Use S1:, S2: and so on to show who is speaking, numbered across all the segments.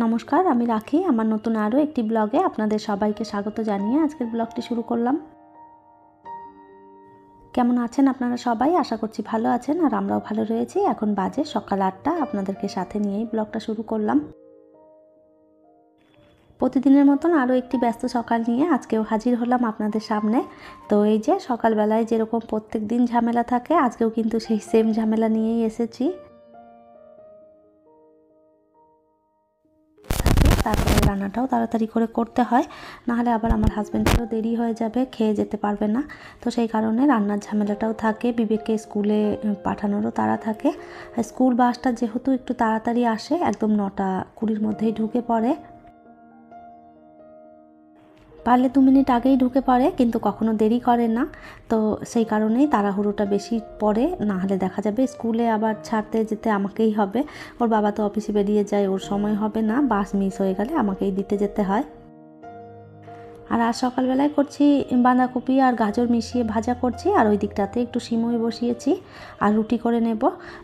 S1: নমস্কার, আমি রাখি। আমার নতুন আরও একটি ব্লগে আপনাদের সবাইকে স্বাগত জানিয়ে আজকের ব্লগটি শুরু করলাম। কেমন আছেন আপনারা সবাই? আশা করছি ভালো আছেন, আর আমরাও ভালো রয়েছি। এখন বাজে সকাল 8টা। আপনাদেরকে সাথে নিয়েই ব্লগটা শুরু করলাম। প্রতিদিনের মতন আরও একটি ব্যস্ত সকাল নিয়ে আজকেও হাজির হলাম আপনাদের সামনে। তো এই যে সকালবেলায় যেরকম প্রত্যেক দিন ঝামেলা থাকে, আজকেও কিন্তু সেই সেম ঝামেলা নিয়েই এসেছি। তারপরে রান্নাটাও তাড়াতাড়ি করে করতে হয়, নাহলে আবার আমার হাজব্যান্ডেরও দেরি হয়ে যাবে, খেয়ে যেতে পারবে না। তো সেই কারণে রান্নার ঝামেলাটাও থাকে, বিবেককে স্কুলে পাঠানোরও তাড়া থাকে। স্কুল বাসটা যেহেতু একটু তাড়াতাড়ি আসে, একদম 9:20 মধ্যেই ঢুকে পড়ে। পারলে 2 মিনিট আগেই ঢুকে পড়ে, কিন্তু কখনো দেরি করে না। তো সেই কারণেই তাড়াহুড়োটা বেশি পড়ে, না হলে দেখা যাবে স্কুলে আবার ছাড়তে যেতে আমাকেই হবে। ওর বাবা তো অফিসে বেরিয়ে যায়, ওর সময় হবে না, বাস মিস হয়ে গেলে আমাকেই দিতে যেতে হয়। আর আজ সকালবেলায় করছি বাঁধাকপি আর গাজর মিশিয়ে ভাজা করছি, আর ওই দিকটাতে একটু সিমই বসিয়েছি আর রুটি করে নেব।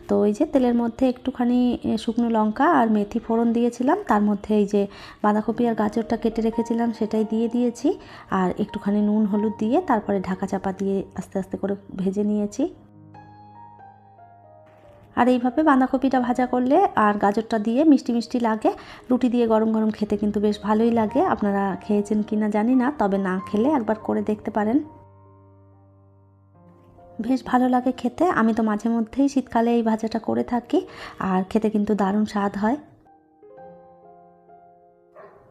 S1: তো এই যে তেলের মধ্যে একটুখানি শুকনো লঙ্কা আর মেথি ফোড়ন দিয়েছিলাম, তার মধ্যে এই যে বাঁধাকপি আর গাজরটা কেটে রেখেছিলাম সেটাই দিয়ে দিয়েছি, আর একটুখানি নুন হলুদ দিয়ে তারপরে ঢাকা চাপা দিয়ে আস্তে আস্তে করে ভেজে নিয়েছি। আর এইভাবে বাঁধাকপিটা ভাজা করলে আর গাজরটা দিয়ে মিষ্টি মিষ্টি লাগে, রুটি দিয়ে গরম গরম খেতে কিন্তু বেশ ভালোই লাগে। আপনারা খেয়েছেন কি না জানি না, তবে না খেলে একবার করে দেখতে পারেন, বেশ ভালো লাগে খেতে। আমি তো মাঝে মধ্যেই শীতকালে এই ভাজাটা করে থাকি, আর খেতে কিন্তু দারুণ স্বাদ হয়।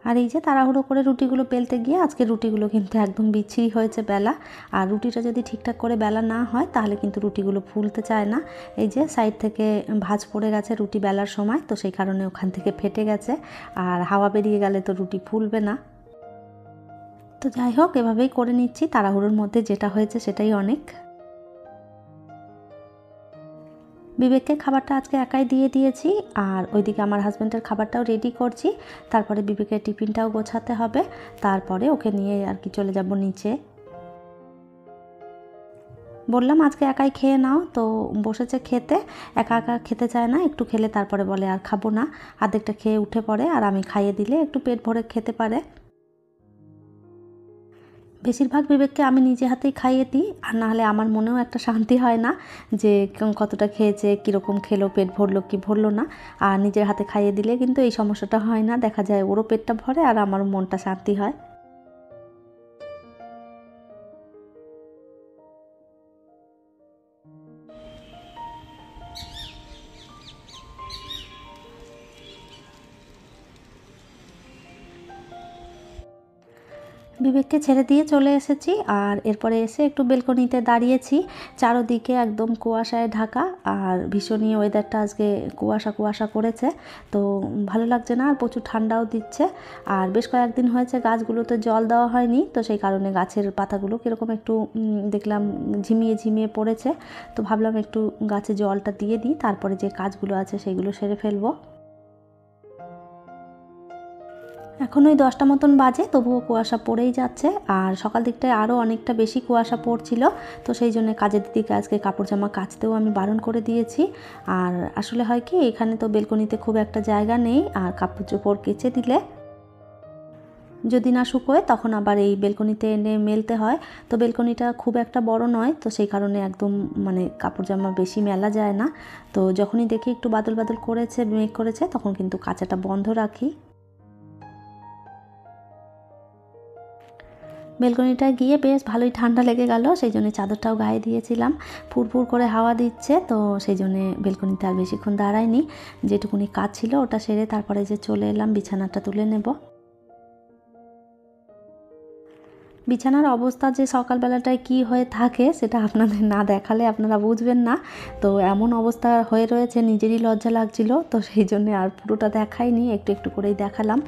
S1: আর এই যে তাড়াহুড়ো করে রুটিগুলো বেলতে গিয়ে আজকে রুটিগুলো কিন্তু একদম বিচ্ছিরি হয়েছে বেলা। আর রুটিটা যদি ঠিকঠাক করে বেলা না হয় তাহলে কিন্তু রুটিগুলো ফুলতে চায় না। এই যে সাইড থেকে ভাঁজ পড়ে গেছে রুটি বেলার সময়, তো সেই কারণে ওখান থেকে ফেটে গেছে, আর হাওয়া বেরিয়ে গেলে তো রুটি ফুলবে না। তো যাই হোক, এভাবেই করে নিচ্ছি, তাড়াহুড়োর মধ্যে যেটা হয়েছে সেটাই অনেক। বিবেককে খাবারটা আজকে একাই দিয়ে দিয়েছি, আর ওইদিকে আমার হাজব্যান্ডের খাবারটাও রেডি করছি। তারপরে বিবেকের টিফিনটাও গোছাতে হবে, তারপরে ওকে নিয়ে আর কি চলে যাব নিচে। বললাম আজকে একাই খেয়ে নাও, তো বসেছে খেতে। একা একা খেতে চায় না, একটু খেলে তারপরে বলে আর খাবো না, আর্ধেকটা খেয়ে উঠে পড়ে, আর আমি খাইয়ে দিলে একটু পেট ভরে খেতে পারে। বেশিরভাগ বিবেককে আমি নিজে হাতেই খাইয়ে দিই, আর নাহলে আমার মনেও একটা শান্তি হয় না যে কতটা খেয়েছে, কীরকম খেলো, পেট ভরলো কি ভরলো না। আর নিজের হাতে খাইয়ে দিলে কিন্তু এই সমস্যাটা হয় না, দেখা যায় ওরও পেটটা ভরে আর আমারও মনটা শান্তি হয়। বিবেককে ছেড়ে দিয়ে চলে এসেছি, আর এরপরে এসে একটু বেলকনিতে দাঁড়িয়েছি। চারদিকে একদম কুয়াশায় ঢাকা, আর ভীষণই ওয়েদারটা আজকে কুয়াশা কুয়াশা করেছে, তো ভালো লাগছে না, আর প্রচুর ঠান্ডাও দিচ্ছে। আর বেশ কয়েকদিন হয়েছে গাছগুলোতে জল দেওয়া হয়নি, তো সেই কারণে গাছের পাতাগুলো কীরকম একটু দেখলাম ঝিমিয়ে ঝিমিয়ে পড়েছে। তো ভাবলাম একটু গাছে জলটা দিয়ে দিই, তারপরে যে কাজগুলো আছে সেগুলো সেরে ফেলবো। এখন ওই 10টা মতন বাজে, তবুও কুয়াশা পড়েই যাচ্ছে, আর সকাল দিকটায় আরও অনেকটা বেশি কুয়াশা পড়ছিল। তো সেই জন্য কাজের দিদিকে আজকে কাপড় জামা কাচতেও আমি বারণ করে দিয়েছি। আর আসলে হয় কি, এখানে তো বেলকনিতে খুব একটা জায়গা নেই, আর কাপড় চোপড় কেচে দিলে যদি না শুকোয় তখন আবার এই বেলকনিতে এনে মেলতে হয়। তো বেলকনিটা খুব একটা বড় নয়, তো সেই কারণে একদম মানে কাপড় জামা বেশি মেলা যায় না। তো যখনই দেখি একটু বাদল বাদল করেছে, মেঘ করেছে, তখন কিন্তু কাচাটা বন্ধ রাখি। বেলকনিটায় গিয়ে বেশ ভালোই ঠান্ডা লেগে গেল, সেই জন্য চাদরটাও গায়ে দিয়েছিলাম। ফুরফুর করে হাওয়া দিচ্ছে, তো সেই জন্যে বেলকনিতে আর বেশিক্ষণ দাঁড়াইনি। যেটুকুনি কাজ ছিল ওটা সেরে তারপরে যে চলে এলাম বিছানাটা তুলে নেব। বিছানার অবস্থা যে সকালবেলাটায় কি হয়ে থাকে সেটা আপনাদের না দেখালে আপনারা বুঝবেন না। তো এমন অবস্থা হয়ে রয়েছে, নিজেরই লজ্জা লাগছিল, তো সেই জন্যে আর পুরোটা দেখাইনি, একটু একটু করেই দেখালাম।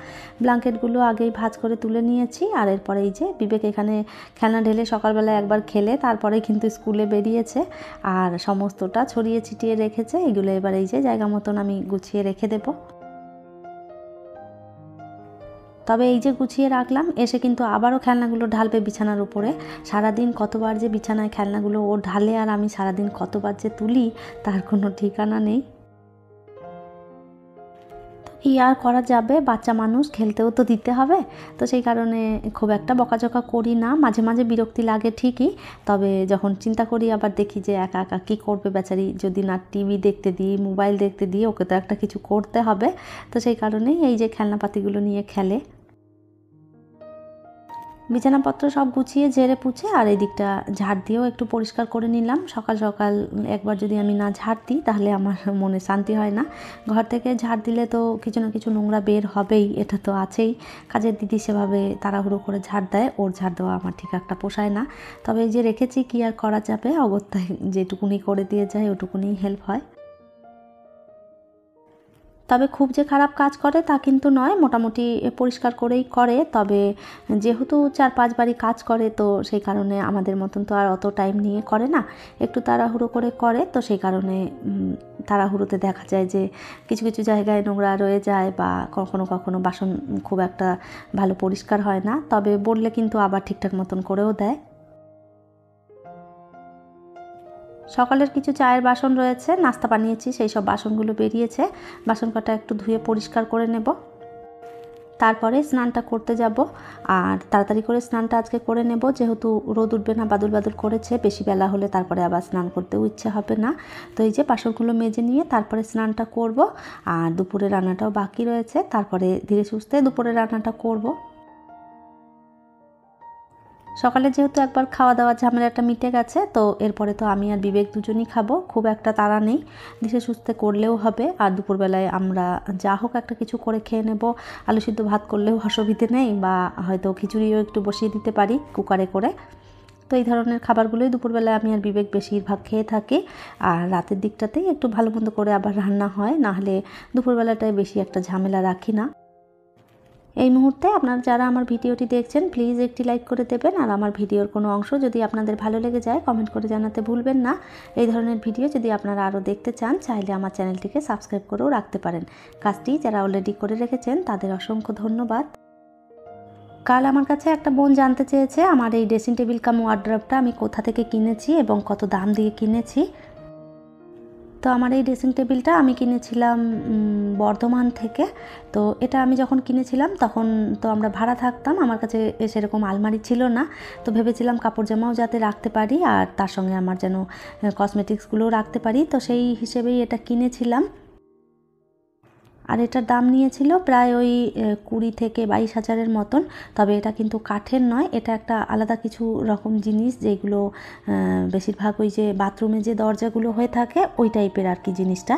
S1: ব্ল্যাঙ্কেটগুলো আগেই ভাঁজ করে তুলে নিয়েছি, আর এরপরে এই যে বিবেক এখানে খেলনা ঢেলে সকালবেলা একবার খেলে তারপরে কিন্তু স্কুলে বেরিয়েছে, আর সমস্তটা ছড়িয়ে ছিটিয়ে রেখেছে। এগুলো এবার এই যে জায়গা মতন আমি গুছিয়ে রেখে দেবো। তবে এই যে গুছিয়ে রাখলাম, এসে কিন্তু আবারও খেলনাগুলো ঢালবে বিছানার উপরে। সারাদিন কতবার যে বিছানায় খেলনাগুলো ও ঢালে, আর আমি সারাদিন কতবার যে তুলি তার কোনো ঠিকানা নেই। আর করা যাবে, বাচ্চা মানুষ, খেলতেও তো দিতে হবে। তো সেই কারণে খুব একটা বকাঝকা করি না, মাঝে মাঝে বিরক্তি লাগে ঠিকই, তবে যখন চিন্তা করি আবার দেখি যে একা একা কী করবে বেচারি, যদি না টিভি দেখতে দিই, মোবাইল দেখতে দিই, ওকে তো একটা কিছু করতে হবে। তো সেই কারণেই এই যে খেলনাপাতিগুলো নিয়ে খেলে। বিছানাপত্র সব গুছিয়ে ঝেড়ে পুছে আর এই দিকটা ঝাড় দিয়েও একটু পরিষ্কার করে নিলাম। সকাল সকাল একবার যদি আমি না ঝাড় দিই তাহলে আমার মনে শান্তি হয় না। ঘর থেকে ঝাড় দিলে তো কিছু না কিছু নোংরা বের হবেই, এটা তো আছেই। কাজের দিদি সেভাবে তাড়াহুড়ো করে ঝাড় দেয়, ওর ঝাড় দেওয়া আমার ঠিক একটা পোষায় না। তবে এই যে রেখেছি, কি আর করা যাবে, অগত্যায় যেটুকুনি করে দিয়ে যায় ওটুকুনি হেল্প হয়। তবে খুব যে খারাপ কাজ করে তা কিন্তু নয়, মোটামুটি পরিষ্কার করেই করে। তবে যেহেতু 4-5 বাড়ি কাজ করে, তো সেই কারণে আমাদের মতন তো আর অত টাইম নিয়ে করে না, একটু তাড়াহুড়ো করে করে। তো সেই কারণে তাড়াহুড়োতে দেখা যায় যে কিছু কিছু জায়গায় নোংরা রয়ে যায়, বা কখনো কখনো বাসন খুব একটা ভালো পরিষ্কার হয় না। তবে বললে কিন্তু আবার ঠিকঠাক মতন করেও দেয়। সকালের কিছু চায়ের বাসন রয়েছে, নাস্তা বানিয়েছি, সেই সব বাসনগুলো বেরিয়েছে। বাসন কটা একটু ধুয়ে পরিষ্কার করে নেব, তারপরে স্নানটা করতে যাব। আর তাড়াতাড়ি করে স্নানটা আজকে করে নেব, যেহেতু রোদ উঠবে না, বাদুল বাদুল করেছে, বেশি বেলা হলে তারপরে আবার স্নান করতেও ইচ্ছে হবে না। তো এই যে বাসনগুলো মেজে নিয়ে তারপরে স্নানটা করব। আর দুপুরে রান্নাটাও বাকি রয়েছে, তারপরে ধীরে সুস্থে দুপুরে রান্নাটা করব। সকালে যেহেতু একবার খাওয়া দাওয়ার ঝামেলাটা মিটে গেছে, তো এরপরে তো আমি আর বিবেক দুজনই খাবো, খুব একটা তাড়া নেই, ধীরে সুস্থে করলেও হবে। আর দুপুরবেলায় আমরা যা হোক একটা কিছু করে খেয়ে নেব। আলু সিদ্ধ ভাত করলেও অসুবিধে নেই, বা হয়তো খিচুড়িও একটু বসিয়ে দিতে পারি কুকারে করে। তো এই ধরনের খাবারগুলোই দুপুরবেলায় আমি আর বিবেক বেশিরভাগ খেয়ে থাকি। আর রাতের দিকটাতেই একটু ভালো মন্দ করে আবার রান্না হয়, নাহলে দুপুরবেলাটায় বেশি একটা ঝামেলা রাখি না। এই মুহূর্তে আপনারা যারা আমার ভিডিওটি দেখছেন, প্লিজ একটি লাইক করে দেবেন। আর আমার ভিডিওর কোনো অংশ যদি আপনাদের ভালো লেগে যায়, কমেন্ট করে জানাতে ভুলবেন না। এই ধরনের ভিডিও যদি আপনারা আরও দেখতে চান, চাইলে আমার চ্যানেলটিকে সাবস্ক্রাইব করেও রাখতে পারেন। কাজটি যারা অলরেডি করে রেখেছেন তাদের অসংখ্য ধন্যবাদ। কাল আমার কাছে একটা বোন জানতে চেয়েছে আমার এই ড্রেসিং টেবিল কাম ওয়ার্ড্রপটা আমি কোথা থেকে কিনেছি এবং কত দাম দিয়ে কিনেছি। তো আমার এই ড্রেসিং টেবিলটা আমি কিনেছিলাম বর্ধমান থেকে। তো এটা আমি যখন কিনেছিলাম তখন তো আমরা ভাড়া থাকতাম, আমার কাছে সেরকম আলমারি ছিল না। তো ভেবেছিলাম কাপড় জামাও যাতে রাখতে পারি, আর তার সঙ্গে আমার যেন কসমেটিক্সগুলোও রাখতে পারি, তো সেই হিসেবেই এটা কিনেছিলাম। আর এটার দাম নিয়েছিল প্রায় ওই 20 থেকে 22 হাজারের মতন। তবে এটা কিন্তু কাঠের নয়, এটা একটা আলাদা কিছু রকম জিনিস, যেগুলো বেশিরভাগ ওই যে বাথরুমে যে দরজাগুলো হয়ে থাকে ওই টাইপের আর কি জিনিসটা।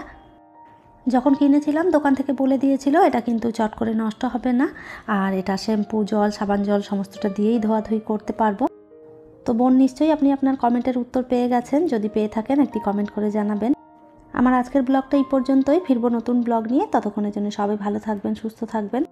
S1: যখন কিনেছিলাম দোকান থেকে বলে দিয়েছিল এটা কিন্তু চট করে নষ্ট হবে না, আর এটা শ্যাম্পু জল, সাবান জল সমস্তটা দিয়েই ধোয়াধুয়ি করতে পারবো। তো বোন, নিশ্চয়ই আপনি আপনার কমেন্টের উত্তর পেয়ে গেছেন, যদি পেয়ে থাকেন একটি কমেন্ট করে জানাবেন। আমার আজকের ব্লগটা এই পর্যন্তই, ফিরবো নতুন ব্লগ নিয়ে। ততক্ষণের জন্য সবাই ভালো থাকবেন, সুস্থ থাকবেন।